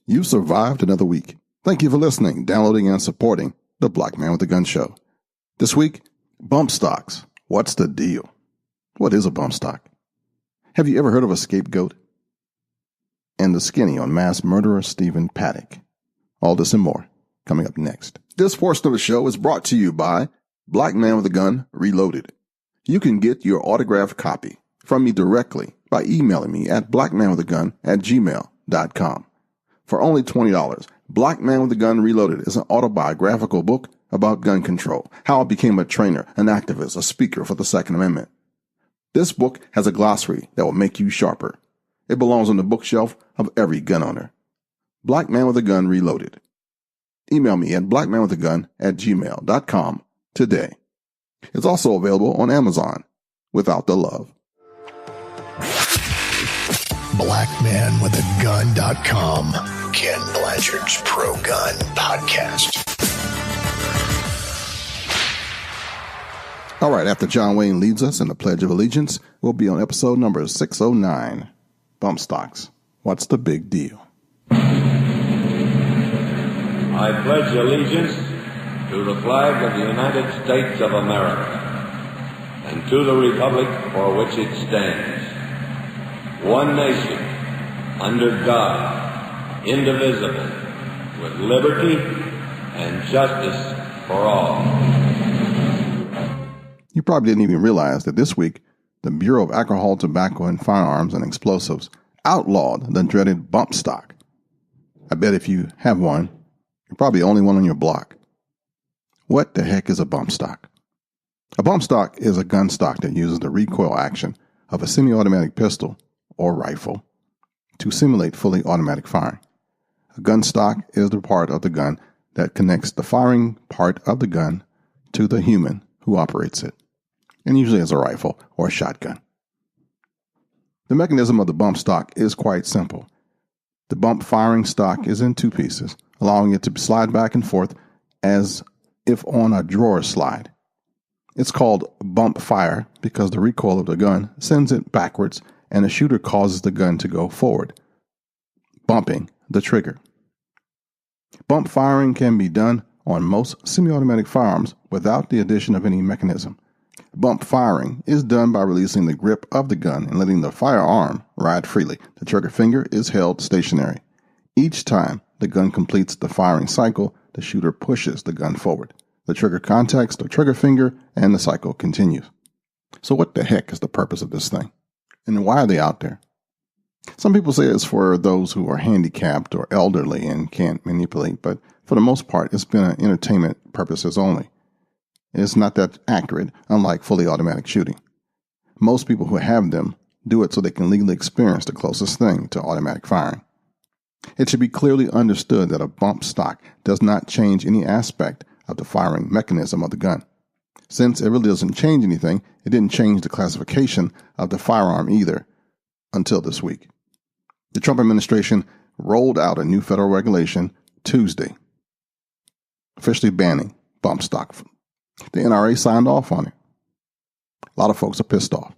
You survived another week. Thank you for listening, downloading, and supporting the Black Man with a Gun show. This week, bump stocks. What's the deal? What is a bump stock? Have you ever heard of a scapegoat? And the skinny on mass murderer Stephen Paddock. All this and more coming up next. This portion of the show is brought to you by Black Man with a Gun Reloaded. You can get your autographed copy from me directly by emailing me at blackmanwithagun@gmail.com. For only $20, Black Man with a Gun Reloaded is an autobiographical book about gun control, how I became a trainer, an activist, a speaker for the Second Amendment. This book has a glossary that will make you sharper. It belongs on the bookshelf of every gun owner. Black Man with a Gun Reloaded. Email me at blackmanwithagun@gmail.com today. It's also available on Amazon without the love. Blackmanwithagun.com, Ken Blanchard's Pro-Gun Podcast. All right, after John Wayne leads us in the Pledge of Allegiance, we'll be on episode number 609, Bump Stocks. What's the big deal? I pledge allegiance to the flag of the United States of America and to the republic for which it stands, one nation, under God, indivisible, with liberty and justice for all. You probably didn't even realize that this week, the Bureau of Alcohol, Tobacco, and Firearms and Explosives outlawed the dreaded bump stock. I bet if you have one, you're probably the only one on your block. What the heck is a bump stock? A bump stock is a gun stock that uses the recoil action of a semi-automatic pistol or rifle to simulate fully automatic firing. A gun stock is the part of the gun that connects the firing part of the gun to the human who operates it, and usually as a rifle or a shotgun. The mechanism of the bump stock is quite simple. The bump firing stock is in two pieces, allowing it to slide back and forth as if on a drawer slide. It's called bump fire because the recoil of the gun sends it backwards and the shooter causes the gun to go forward, bumping the trigger. Bump firing can be done on most semi-automatic firearms without the addition of any mechanism. Bump firing is done by releasing the grip of the gun and letting the firearm ride freely. The trigger finger is held stationary. Each time the gun completes the firing cycle, the shooter pushes the gun forward. The trigger contacts the trigger finger and the cycle continues. So what the heck is the purpose of this thing? And why are they out there? Some people say it's for those who are handicapped or elderly and can't manipulate, but for the most part, it's been an entertainment purposes only. It's not that accurate, unlike fully automatic shooting. Most people who have them do it so they can legally experience the closest thing to automatic firing. It should be clearly understood that a bump stock does not change any aspect of the firing mechanism of the gun. Since it really doesn't change anything, it didn't change the classification of the firearm either until this week. The Trump administration rolled out a new federal regulation Tuesday, officially banning bump stock. The NRA signed off on it. A lot of folks are pissed off.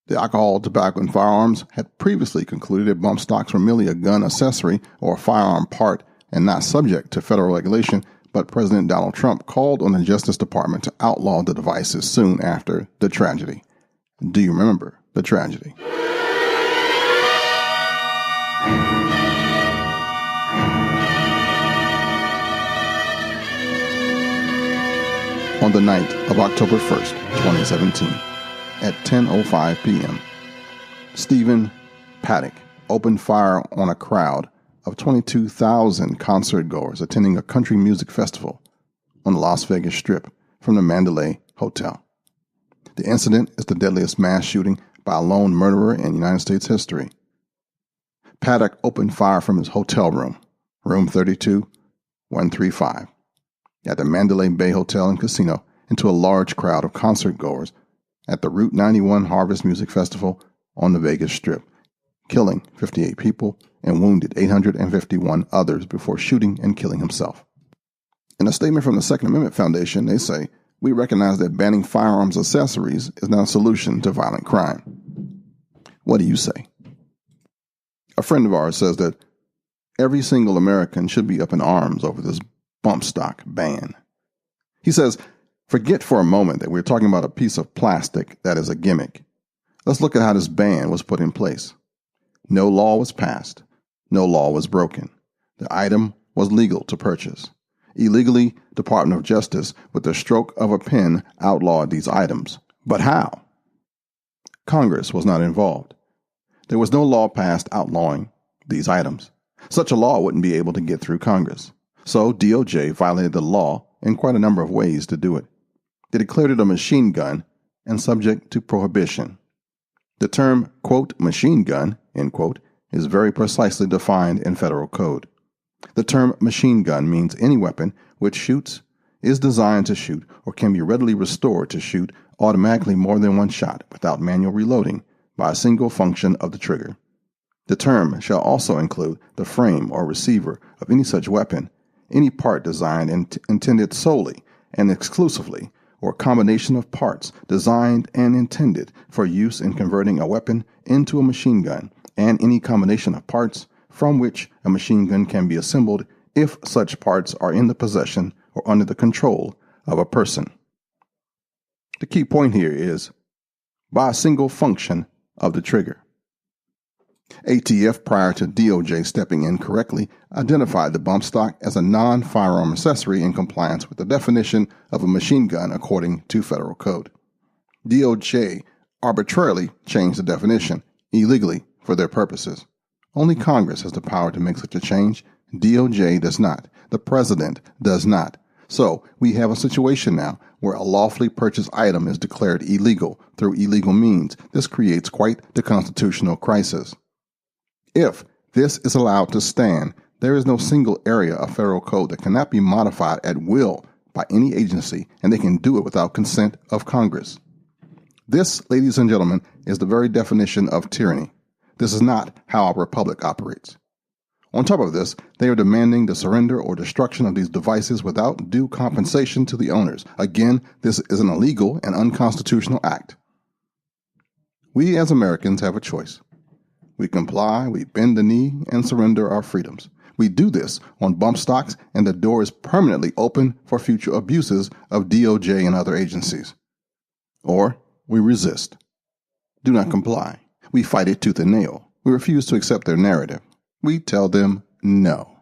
The Alcohol, Tobacco, and Firearms had previously concluded that bump stocks were merely a gun accessory or a firearm part and not subject to federal regulation, but President Donald Trump called on the Justice Department to outlaw the devices soon after the tragedy. Do you remember the tragedy? On the night of October 1st, 2017, at 10:05 p.m., Stephen Paddock opened fire on a crowd of 22,000 concert-goers attending a country music festival on the Las Vegas Strip from the Mandalay Hotel. The incident is the deadliest mass shooting by a lone murderer in United States history. Paddock opened fire from his hotel room, room 32135, at the Mandalay Bay Hotel and Casino into a large crowd of concert-goers at the Route 91 Harvest Music Festival on the Vegas Strip, killing 58 people and wounded 851 others before shooting and killing himself. In a statement from the Second Amendment Foundation, they say, "We recognize that banning firearms accessories is not a solution to violent crime." What do you say? A friend of ours says that every single American should be up in arms over this bump stock ban. He says, forget for a moment that we're talking about a piece of plastic that is a gimmick. Let's look at how this ban was put in place. No law was passed. No law was broken. The item was legal to purchase. Illegally, Department of Justice, with the stroke of a pen, outlawed these items. But how? Congress was not involved. There was no law passed outlawing these items. Such a law wouldn't be able to get through Congress. So DOJ violated the law in quite a number of ways to do it. They declared it a machine gun and subject to prohibition. The term, quote, machine gun, end quote, is very precisely defined in federal code. The term machine gun means any weapon which shoots, is designed to shoot, or can be readily restored to shoot automatically more than one shot without manual reloading by a single function of the trigger. The term shall also include the frame or receiver of any such weapon, any part designed and intended solely and exclusively, or combination of parts designed and intended for use in converting a weapon into a machine gun, and any combination of parts from which a machine gun can be assembled if such parts are in the possession or under the control of a person. The key point here is by a single function of the trigger. ATF, prior to DOJ stepping in correctly, identified the bump stock as a non-firearm accessory in compliance with the definition of a machine gun according to federal code. DOJ arbitrarily changed the definition, illegally, for their purposes. Only Congress has the power to make such a change. DOJ does not. The President does not. So we have a situation now where a lawfully purchased item is declared illegal through illegal means. This creates quite the constitutional crisis. If this is allowed to stand, there is no single area of federal code that cannot be modified at will by any agency, and they can do it without consent of Congress. This, ladies and gentlemen, is the very definition of tyranny. This is not how our republic operates. On top of this, they are demanding the surrender or destruction of these devices without due compensation to the owners. Again, this is an illegal and unconstitutional act. We as Americans have a choice. We comply, we bend the knee, and surrender our freedoms. We do this on bump stocks, and the door is permanently open for future abuses of DOJ and other agencies. Or we resist. Do not comply. We fight it tooth and nail. We refuse to accept their narrative. We tell them no.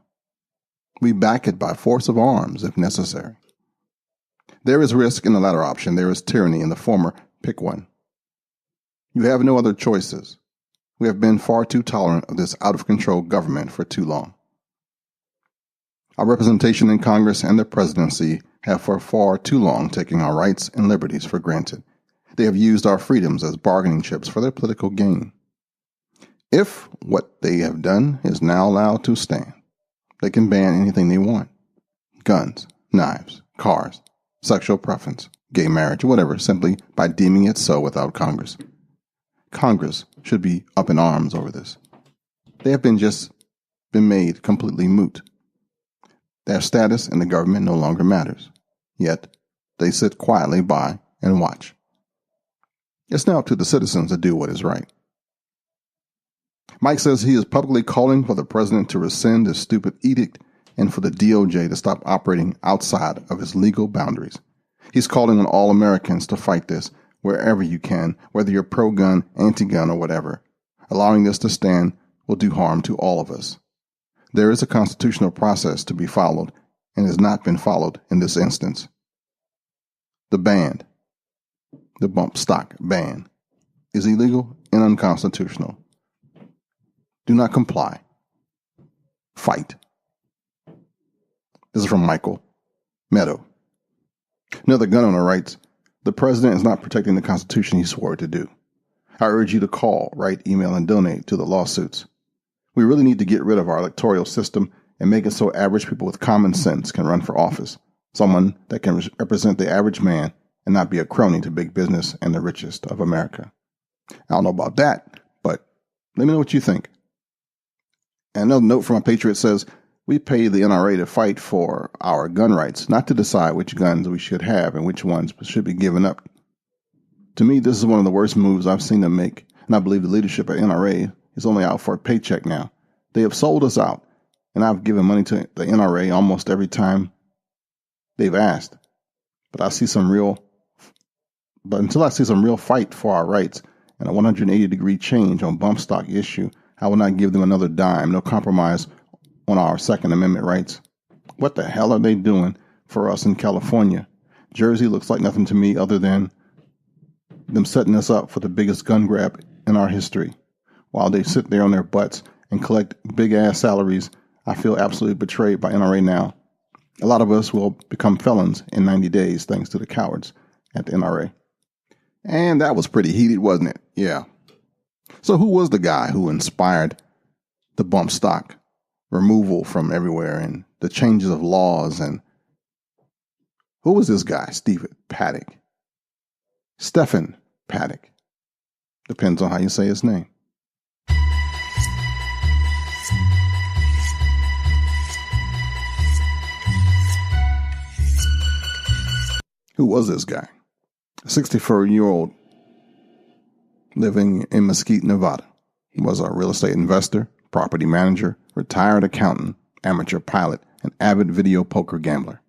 We back it by force of arms if necessary. There is risk in the latter option. There is tyranny in the former. Pick one. You have no other choices. We have been far too tolerant of this out-of-control government for too long. Our representation in Congress and the presidency have for far too long taken our rights and liberties for granted. They have used our freedoms as bargaining chips for their political gain. If what they have done is now allowed to stand, they can ban anything they want. Guns, knives, cars, sexual preference, gay marriage, whatever, simply by deeming it so without Congress. Congress should be up in arms over this. They have been made completely moot. Their status in the government no longer matters. Yet, they sit quietly by and watch. It's now up to the citizens to do what is right. Mike says he is publicly calling for the president to rescind this stupid edict and for the DOJ to stop operating outside of its legal boundaries. He's calling on all Americans to fight this wherever you can, whether you're pro-gun, anti-gun, or whatever. Allowing this to stand will do harm to all of us. There is a constitutional process to be followed and has not been followed in this instance. The ban, the bump stock ban, is illegal and unconstitutional. Do not comply. Fight. This is from Michael Meadow. Another gun owner writes, the president is not protecting the Constitution he swore to do. I urge you to call, write, email, and donate to the lawsuits. We really need to get rid of our electoral system and make it so average people with common sense can run for office. Someone that can represent the average man and not be a crony to big business and the richest of America. I don't know about that, but let me know what you think. And another note from a patriot says, we pay the NRA to fight for our gun rights, not to decide which guns we should have and which ones should be given up. To me, this is one of the worst moves I've seen them make, and I believe the leadership at NRA He's only out for a paycheck now. They have sold us out, and I've given money to the NRA almost every time they've asked. But until I see some real fight for our rights and a 180-degree change on bump stock issue, I will not give them another dime. No compromise on our Second Amendment rights. What the hell are they doing for us in California? Jersey looks like nothing to me other than them setting us up for the biggest gun grab in our history. While they sit there on their butts and collect big-ass salaries, I feel absolutely betrayed by NRA now. A lot of us will become felons in 90 days thanks to the cowards at the NRA. And that was pretty heated, wasn't it? Yeah. So who was the guy who inspired the bump stock removal from everywhere and the changes of laws? And who was this guy, Stephen Paddock? Stephen Paddock. Depends on how you say his name. Who was this guy? A 64-year-old living in Mesquite, Nevada. He was a real estate investor, property manager, retired accountant, amateur pilot, and avid video poker gambler.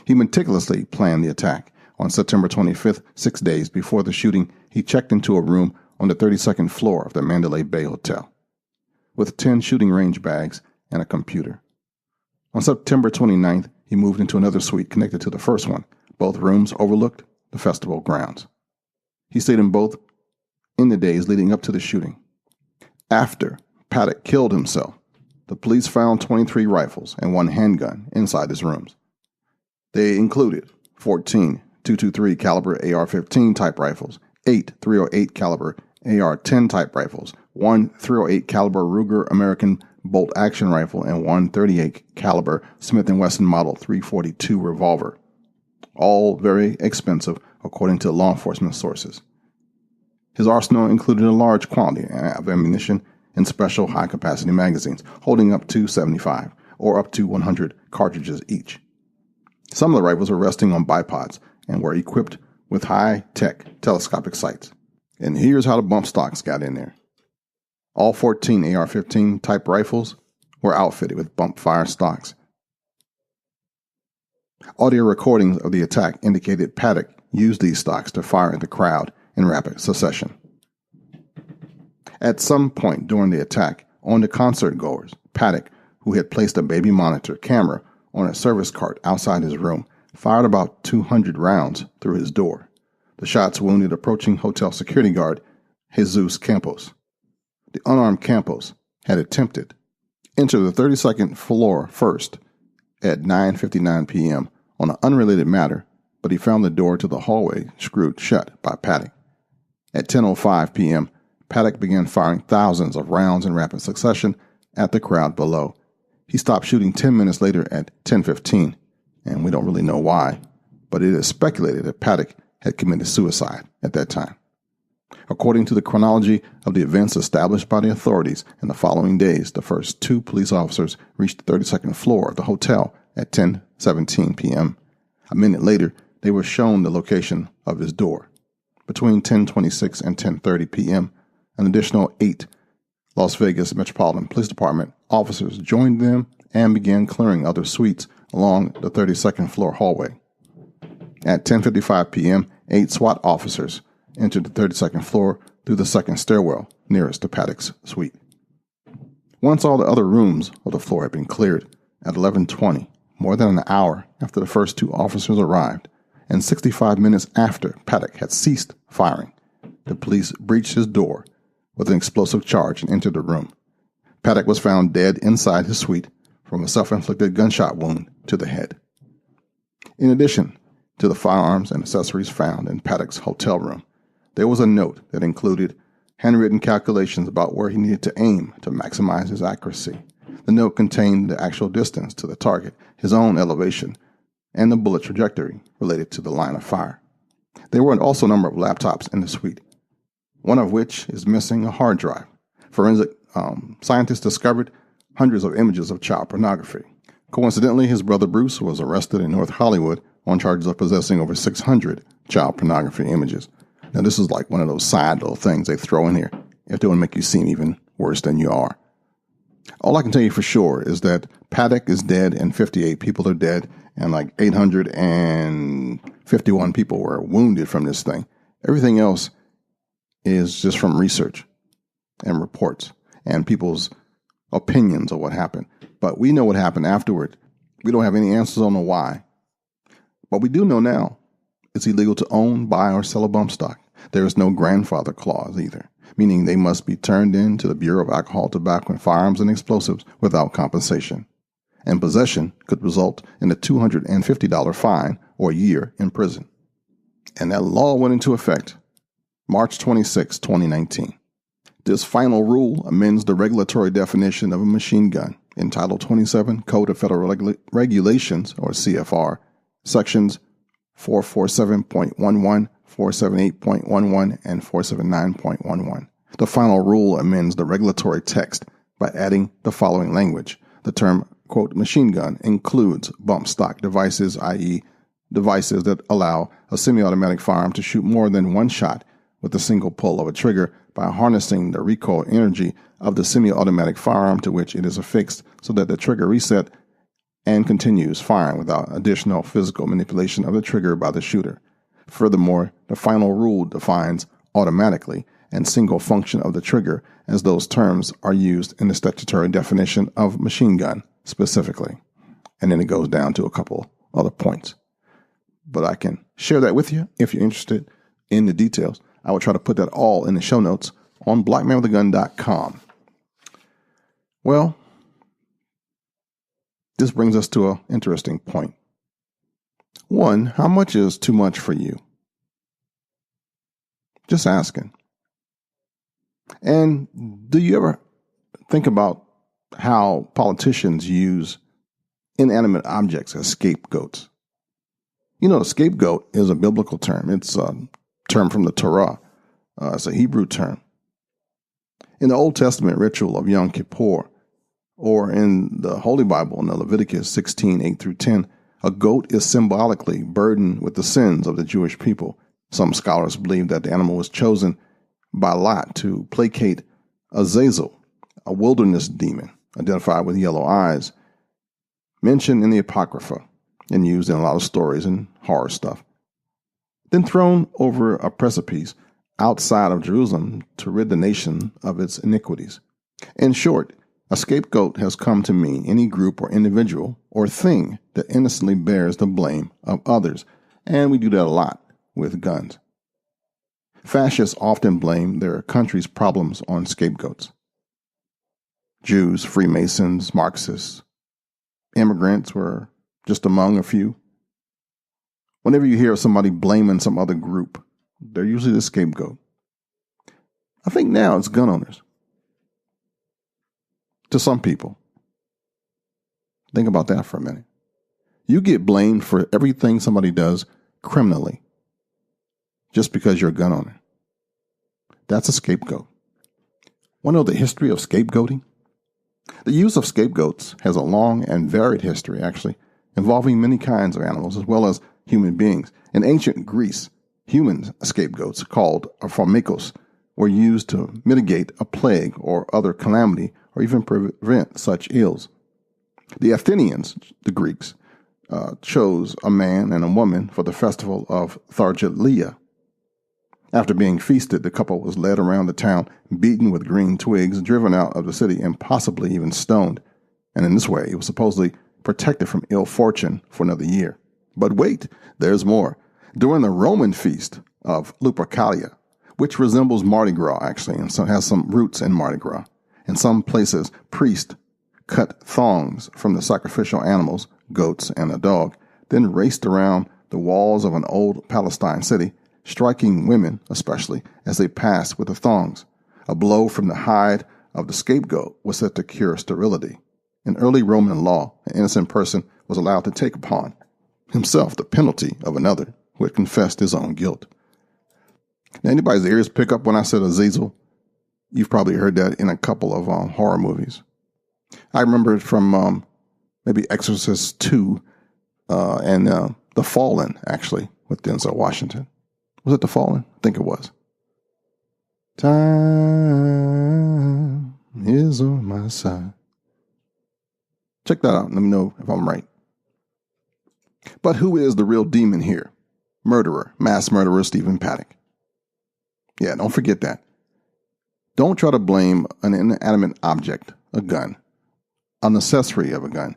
He meticulously planned the attack. On September 25th, 6 days before the shooting, he checked into a room on the 32nd floor of the Mandalay Bay Hotel with 10 shooting range bags and a computer. On September 29th, he moved into another suite connected to the first one. Both rooms overlooked the festival grounds. He stayed in both in the days leading up to the shooting. After Paddock killed himself, the police found 23 rifles and 1 handgun inside his rooms. They included 14 .223 caliber AR-15 type rifles, 8 .308 caliber AR-10 type rifles, 1 .308 caliber Ruger American bolt action rifle, and 1 .38 caliber Smith & Wesson Model 342 revolver. All very expensive, according to law enforcement sources. His arsenal included a large quantity of ammunition in special high-capacity magazines, holding up to 75 or up to 100 cartridges each. Some of the rifles were resting on bipods and were equipped with high-tech telescopic sights. And here's how the bump stocks got in there. All 14 AR-15 type rifles were outfitted with bump fire stocks. Audio recordings of the attack indicated Paddock used these stocks to fire at the crowd in rapid succession. At some point during the attack, on the concert goers, Paddock, who had placed a baby monitor camera on a service cart outside his room, fired about 200 rounds through his door. The shots wounded approaching hotel security guard Jesus Campos. The unarmed Campos had attempted to enter the 32nd floor first at 9:59 p.m. on an unrelated matter, but he found the door to the hallway screwed shut by Paddock. At 10:05 p.m., Paddock began firing thousands of rounds in rapid succession at the crowd below. He stopped shooting 10 minutes later at 10:15, and we don't really know why, but it is speculated that Paddock had committed suicide at that time. According to the chronology of the events established by the authorities, in the following days, the first 2 police officers reached the 32nd floor of the hotel at 10:17 p.m. A minute later, they were shown the location of his door. Between 10:26 and 10:30 p.m., an additional 8 Las Vegas Metropolitan Police Department officers joined them and began clearing other suites along the 32nd floor hallway. At 10:55 p.m., 8 SWAT officers entered the 32nd floor through the second stairwell nearest to Paddock's suite. Once all the other rooms of the floor had been cleared, at 11:20, more than an hour after the first 2 officers arrived, and 65 minutes after Paddock had ceased firing, the police breached his door with an explosive charge and entered the room. Paddock was found dead inside his suite from a self-inflicted gunshot wound to the head. In addition to the firearms and accessories found in Paddock's hotel room, there was a note that included handwritten calculations about where he needed to aim to maximize his accuracy. The note contained the actual distance to the target, his own elevation, and the bullet trajectory related to the line of fire. There were also a number of laptops in the suite, one of which is missing a hard drive. Forensic scientists discovered hundreds of images of child pornography. Coincidentally, his brother Bruce was arrested in North Hollywood on charges of possessing over 600 child pornography images. Now, this is like one of those side little things they throw in here. if they want to make you seem even worse than you are. All I can tell you for sure is that Paddock is dead and 58 people are dead and like 851 people were wounded from this thing. Everything else is just from research and reports and people's opinions of what happened. But we know what happened afterward. We don't have any answers on the why. But we do know now it's illegal to own, buy, or sell a bump stock. There is no grandfather clause either, meaning they must be turned in to the Bureau of Alcohol, Tobacco, and Firearms and Explosives without compensation. And possession could result in a $250 fine or a year in prison. And that law went into effect March 26, 2019. This final rule amends the regulatory definition of a machine gun in Title 27 Code of Federal Regulations, or CFR, Sections 447.11, 478.11, and 479.11. The final rule amends the regulatory text by adding the following language. The term, quote, machine gun includes bump stock devices, i.e., devices that allow a semi-automatic firearm to shoot more than one shot with a single pull of a trigger by harnessing the recoil energy of the semi-automatic firearm to which it is affixed so that the trigger reset and continues firing without additional physical manipulation of the trigger by the shooter. Furthermore, the final rule defines automatically and single function of the trigger as those terms are used in the statutory definition of machine gun specifically. And then it goes down to a couple other points. But I can share that with you if you're interested in the details. I will try to put that all in the show notes on blackmanwithagun.com. Well, this brings us to an interesting point. One, how much is too much for you? Just asking. And do you ever think about how politicians use inanimate objects as scapegoats? You know, the scapegoat is a biblical term. It's a term from the Torah. It's a Hebrew term. In the Old Testament ritual of Yom Kippur, or in the Holy Bible in the Leviticus 16, 8 through 10, a goat is symbolically burdened with the sins of the Jewish people. Some scholars believe that the animal was chosen by Lot to placate Azazel, a wilderness demon identified with yellow eyes, mentioned in the Apocrypha and used in a lot of stories and horror stuff. Then thrown over a precipice outside of Jerusalem to rid the nation of its iniquities. In short, a scapegoat has come to mean any group or individual or thing that innocently bears the blame of others, and we do that a lot with guns. Fascists often blame their country's problems on scapegoats. Jews, Freemasons, Marxists, immigrants were just among a few. Whenever you hear of somebody blaming some other group, they're usually the scapegoat. I think now it's gun owners. To some people. Think about that for a minute. You get blamed for everything somebody does criminally just because you're a gun owner. That's a scapegoat. Want to know the history of scapegoating? The use of scapegoats has a long and varied history, actually, involving many kinds of animals as well as human beings. In ancient Greece, human scapegoats called pharmakos were used to mitigate a plague or other calamity or even prevent such ills. The Athenians, the Greeks, chose a man and a woman for the festival of Thargelia. After being feasted, the couple was led around the town, beaten with green twigs, driven out of the city, and possibly even stoned. And in this way, it was supposedly protected from ill fortune for another year. But wait, there's more. During the Roman feast of Lupercalia, which resembles Mardi Gras, actually, and has some roots in Mardi Gras, in some places, priests cut thongs from the sacrificial animals, goats and a dog, then raced around the walls of an old Palestine city, striking women, especially, as they passed with the thongs. A blow from the hide of the scapegoat was said to cure sterility. In early Roman law, an innocent person was allowed to take upon himself the penalty of another who had confessed his own guilt. Now, anybody's ears pick up when I said Azazel? You've probably heard that in a couple of horror movies. I remember it from maybe Exorcist 2 and The Fallen, actually, with Denzel Washington. Was it The Fallen? I think it was. Time is on my side. Check that out. Let me know if I'm right. But who is the real demon here? Mass murderer Stephen Paddock. Yeah, don't forget that. Don't try to blame an inanimate object, a gun, an accessory of a gun.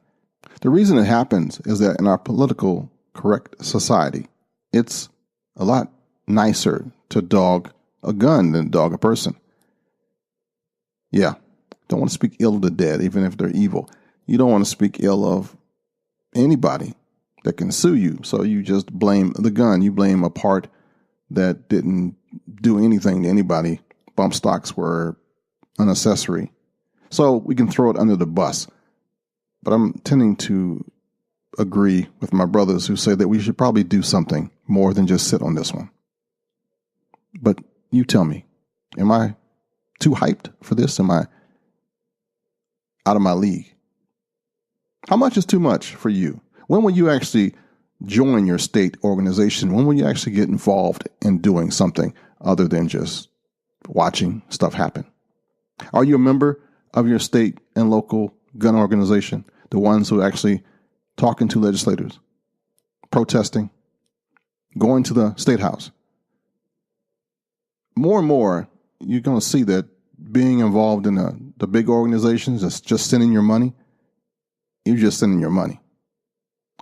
The reason it happens is that in our political correct society, it's a lot nicer to dog a gun than dog a person. Yeah, don't want to speak ill of the dead, even if they're evil. You don't want to speak ill of anybody that can sue you, so you just blame the gun. You blame a part that didn't do anything to anybody. Bump stocks were an accessory. So we can throw it under the bus. But I'm tending to agree with my brothers who say that we should probably do something more than just sit on this one. But you tell me, am I too hyped for this? Am I out of my league? How much is too much for you? When will you actually join your state organization? When will you actually get involved in doing something other than just watching stuff happen? Are you a member of your state and local gun organization? The ones who are actually talking to legislators, protesting, going to the state house? More and more, you're going to see that being involved in the big organizations that's just sending your money, you're just sending your money.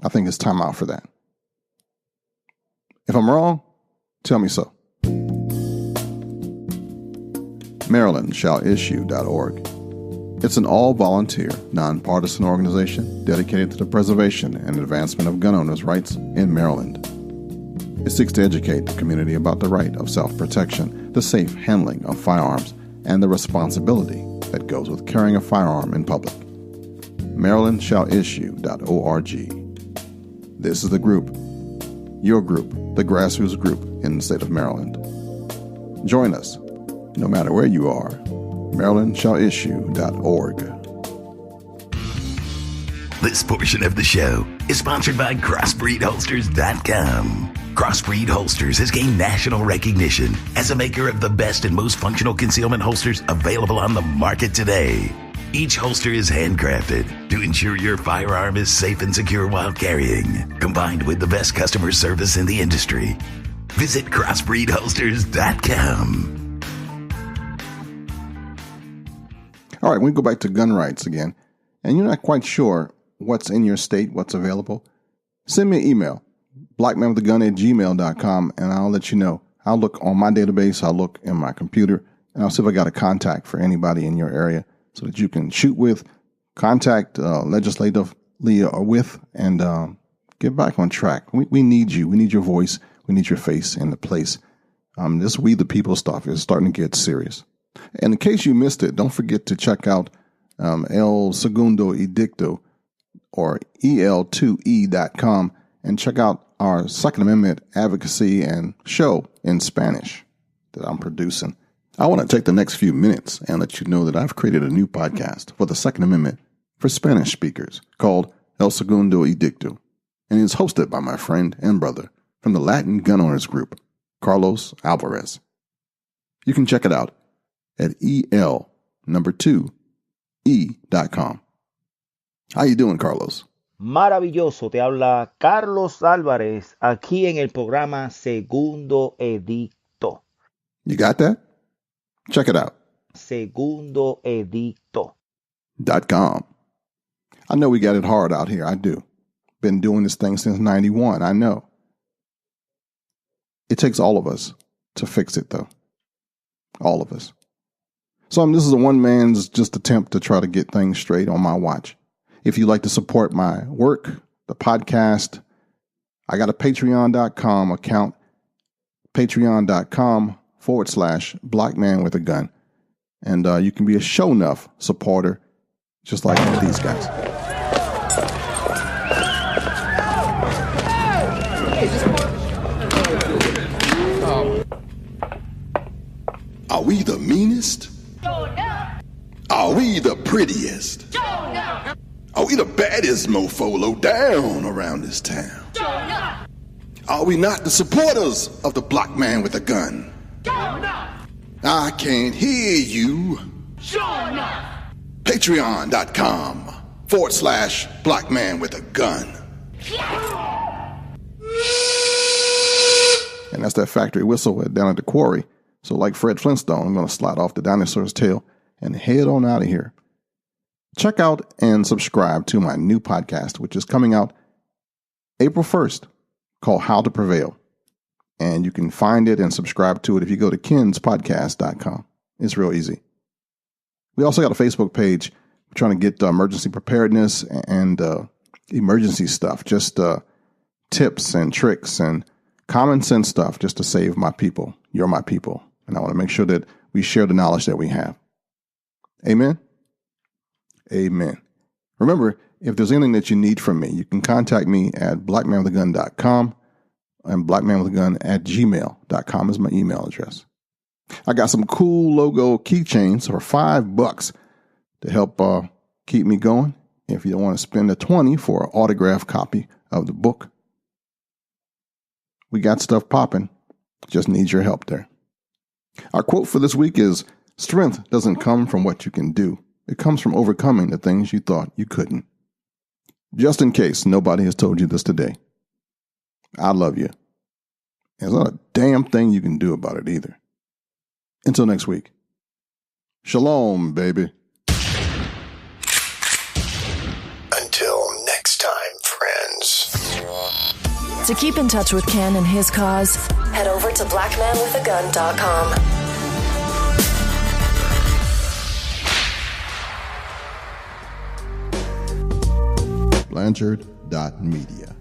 I think it's time out for that. If I'm wrong, tell me so. MarylandShallIssue.org. It's an all-volunteer, nonpartisan organization dedicated to the preservation and advancement of gun owners' rights in Maryland. It seeks to educate the community about the right of self-protection, the safe handling of firearms, and the responsibility that goes with carrying a firearm in public. MarylandShallIssue.org. This is the group, your group, the grassroots group in the state of Maryland. Join us, no matter where you are. MarylandShallIssue.org. This portion of the show is sponsored by CrossbreedHolsters.com. Crossbreed Holsters has gained national recognition as a maker of the best and most functional concealment holsters available on the market today. Each holster is handcrafted to ensure your firearm is safe and secure while carrying, combined with the best customer service in the industry. Visit CrossbreedHolsters.com. All right, we go back to gun rights again, and you're not quite sure what's in your state, what's available. Send me an email, blackmanwiththegun@gmail.com, and I'll let you know. I'll look on my database, I'll look in my computer, and I'll see if I got a contact for anybody in your area so that you can shoot with, contact legislatively or with, and get back on track. We need you. We need your voice. We need your face in the place. This We the People stuff is starting to get serious. And in case you missed it, don't forget to check out El Segundo Edicto or EL2E.com and check out our Second Amendment advocacy and show in Spanish that I'm producing. I want to take the next few minutes and let you know that I've created a new podcast for the Second Amendment for Spanish speakers called El Segundo Edicto, and it's hosted by my friend and brother from the Latin Gun Owners Group, Carlos Alvarez. You can check it out at EL2E.com. How you doing, Carlos? Maravilloso, te habla Carlos Álvarez aquí en el programa Segundo Edicto. You got that? Check it out. Segundoedicto.com. I know we got it hard out here. I do. Been doing this thing since 91. I know. It takes all of us to fix it, though. All of us. So this is a one man's just attempt to try to get things straight on my watch. If you'd like to support my work, the podcast, I got a Patreon.com account, patreon.com/blackmanwithagun. And you can be a show enough supporter, just like these guys. Are we the meanest? Are we the prettiest? Are we the baddest mofo low down around this town? Are we not the supporters of the black man with a gun? I can't hear you. Sure enough. Patreon.com/Black Man with a Gun. And that's that factory whistle down at the quarry. So like Fred Flintstone, I'm going to slide off the dinosaur's tail and head on out of here. Check out and subscribe to my new podcast, which is coming out April 1st, called How to Prevail. And you can find it and subscribe to it if you go to kenspodcast.com. It's real easy. We also got a Facebook page. We're trying to get emergency preparedness and emergency stuff, just tips and tricks and common sense stuff just to save my people. You're my people. And I want to make sure that we share the knowledge that we have. Amen? Amen. Remember, if there's anything that you need from me, you can contact me at blackmanwithagun.com and blackmanwithagun@gmail.com is my email address. I got some cool logo keychains for $5 to help keep me going. If you don't want to spend a $20 for an autographed copy of the book, we got stuff popping. Just need your help there. Our quote for this week is, "Strength doesn't come from what you can do. It comes from overcoming the things you thought you couldn't." Just in case nobody has told you this today, I love you. There's not a damn thing you can do about it either. Until next week. Shalom, baby. Until next time, friends. To keep in touch with Ken and his cause, head over to blackmanwithagun.com. Blanchard.media.